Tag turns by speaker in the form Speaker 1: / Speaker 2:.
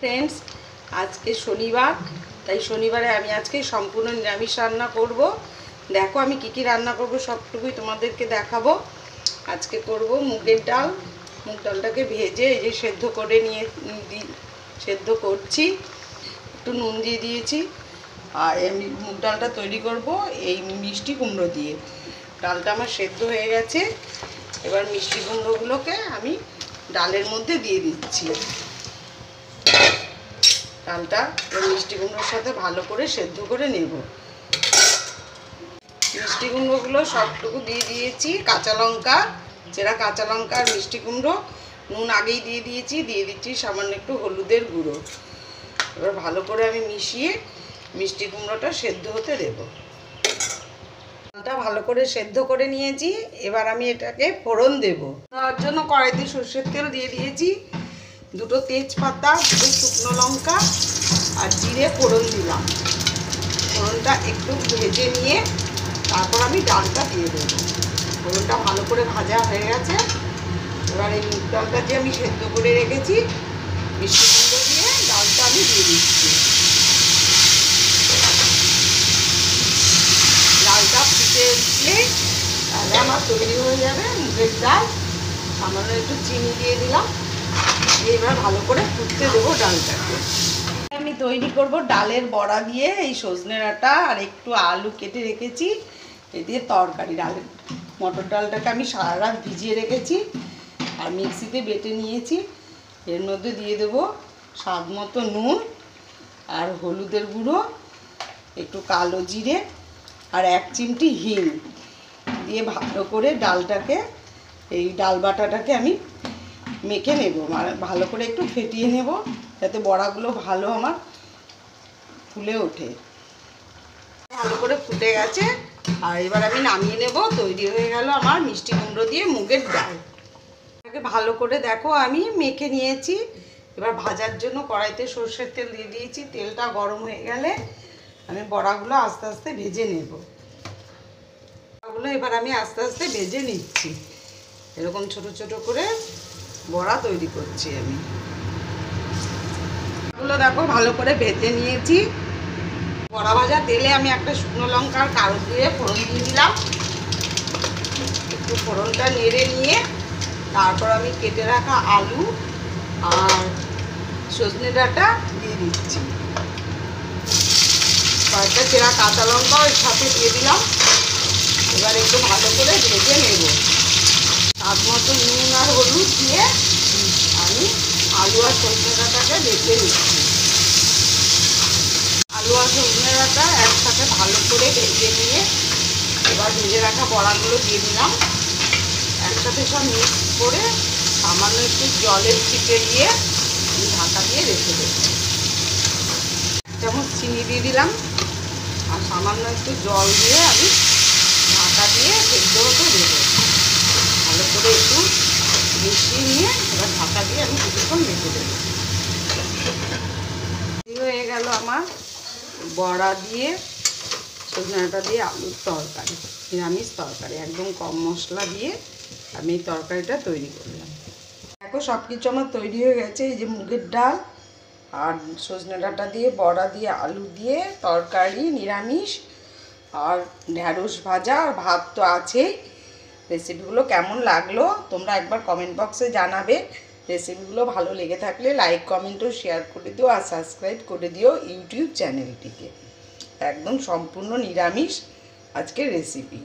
Speaker 1: Friends आज के शनिवार ताई शनिवारे आमी आज के सम्पूर्ण निरामिष रान्ना करब। देखो आमी की रान्ना करब सबटुकुई तोमादेरके देखाबो। आज के करब मुगेर डाल। मुग डालटाके भेजे এই যে সেদ্ধ করে নিয়ে সেদ্ধ করছি, একটু নুন দিয়ে দিয়েছি। আর আমি মুগ ডালটা তৈরি করব এই মিষ্টি কুমড়ো দিয়ে। ডালটা আমার সেদ্ধ হয়ে গেছে, এবার মিষ্টি কুমড়োগুলোকে আমি ডালের মধ্যে দিয়ে দিচ্ছি। ডালটা মিষ্টি কুমড়োর সাথে ভালো করে সেদ্ধ করে নেব। মিষ্টি কুমড়োগুলো সবটুকু দিয়ে দিয়েছি, কাঁচা লঙ্কা, চেরা কাঁচা লঙ্কা আর মিষ্টি কুমড়ো, নুন আগেই দিয়ে দিয়েছি, দিয়ে দিচ্ছি সামান্য একটু হলুদের গুঁড়ো। এবার ভালো করে আমি মিশিয়ে মিষ্টি কুমড়োটা সেদ্ধ হতে দেব। ডালটা ভালো করে সেদ্ধ করে নিয়েছি, এবার আমি এটাকে ফোড়ন দেব। তার জন্য কড়াইতে সরষের তেল দিয়ে দিয়েছি, দুটো তেজপাতা, দুটো শুকনো লঙ্কা আর জিরে ফোড়ন দিলাম। ফোড়নটা একটু ভেজে নিয়ে তারপর আমি ডালটা দিয়ে দেবো। ফোড়নটা ভালো করে ভাজা হয়ে গেছে, এবার এই মুগ ডালটা যে আমি সেদ্ধ করে রেখেছি মিষ্টি কুমড়ো দিয়ে ডালটা আমি দিয়ে দিচ্ছি। ডালটা ফুটে উঠলে তাহলে আমার তৈরি হয়ে যাবে মুগের ডাল। সামান্য একটু চিনি দিয়ে দিলাম, এবার ভালো করে ফুটতে দেবো ডালটাকে। আমি তৈরি করব ডালের বড়া দিয়ে এই সজনে ডাঁটা আর একটু আলু কেটে রেখেছি, এ দিয়ে তরকারি। ডালের মটর ডালটাকে আমি সারা রাত ভিজিয়ে রেখেছি আর মিক্সিতে বেটে নিয়েছি। এর মধ্যে দিয়ে দেবো স্বাদ মতো নুন আর হলুদের গুঁড়ো, একটু কালো জিরে আর 1 চিমটি হিং দিয়ে ভালো করে ডালটাকে এই ডাল বাটাটাকে আমি মেখে নেব। মানে ভালো করে একটু ফেটিয়ে নেব যাতে বড়াগুলো ভালো আমার ফুলে ওঠে। ভালো করে ফুটে গেছে আর এবার আমি নামিয়ে নেব। তৈরি হয়ে গেল আমার মিষ্টি কুমড়ো দিয়ে মুগের ডাল। এটাকে ভালো করে দেখো আমি মেখে নিয়েছি। এবার ভাজার জন্য কড়াইতে সরষের তেল দিয়ে দিয়েছি। তেলটা গরম হয়ে গেলে আমি বড়াগুলো আস্তে আস্তে ভেজে নেব। বড়াগুলো এবার আমি আস্তে আস্তে ভেজে নিচ্ছি। এরকম ছোট ছোট করে বড়া তৈরি করছি আমি। এগুলো দেখো ভালো করে ভেজে নিয়েছি। বড়া ভাজা তেলে আমি একটা শুকনো লঙ্কার কালো দিয়ে ফোড়ন দিয়ে দিলাম। একটু ফোড়নটা নেড়ে নিয়ে তারপর আমি কেটে রাখা আলু আর সজনে ডাঁটা দিয়ে দিচ্ছি। কয়েকটা চেরা কাঁচা লঙ্কা এর সাথে দিয়ে দিলাম। এবার একটু ভালো করে ভেজে নেব। স্বাদ মতো নুন আর হলুদ দিয়ে আমি আলু আর সজনে ডাঁটাকে ভেজে নিচ্ছি। আলু আর সজনে ডাঁটা একসাথে ভালো করে ভেজে নিয়ে এবার ভেজে রাখা বড়াগুলো দিয়ে দিলাম। একসাথে সব মিক্স করে সামান্য একটু জলের ছিটে দিয়ে আমি ঢাকা দিয়ে রেখে দেবো। 1 চামচ চিনি দিয়ে দিলাম আর সামান্য একটু জল দিয়ে আমি ঢাকা দিয়ে সেদ্ধ হতে দেবো। ভালো করে একটু মিশিয়ে নিয়ে এবার ঢাকা দিয়ে আমি কিছুক্ষণ রেখে দেবো। হয়ে গেল আমার বড়া দিয়ে সজনে ডাঁটা দিয়ে আলুর তরকারি, নিরামিষ তরকারি, একদম কম মশলা দিয়ে আমি এই তরকারিটা তৈরি করলাম। দেখো সব কিছু আমার তৈরি হয়ে গেছে। এই যে মুগের ডাল আর সজনে ডাঁটা দিয়ে বড়া দিয়ে আলু দিয়ে তরকারি নিরামিষ আর ঢ্যাঁড়স ভাজা আর ভাত তো আছেই। রেসিপিগুলো কেমন লাগলো তোমরা একবার কমেন্ট বক্সে জানাবে। রেসিপিগুলো ভালো লেগে থাকলে লাইক কমেন্ট ও শেয়ার করে দিও আর সাবস্ক্রাইব করে দিও ইউটিউব চ্যানেলটিকে। একদম সম্পূর্ণ নিরামিষ আজকের রেসিপি।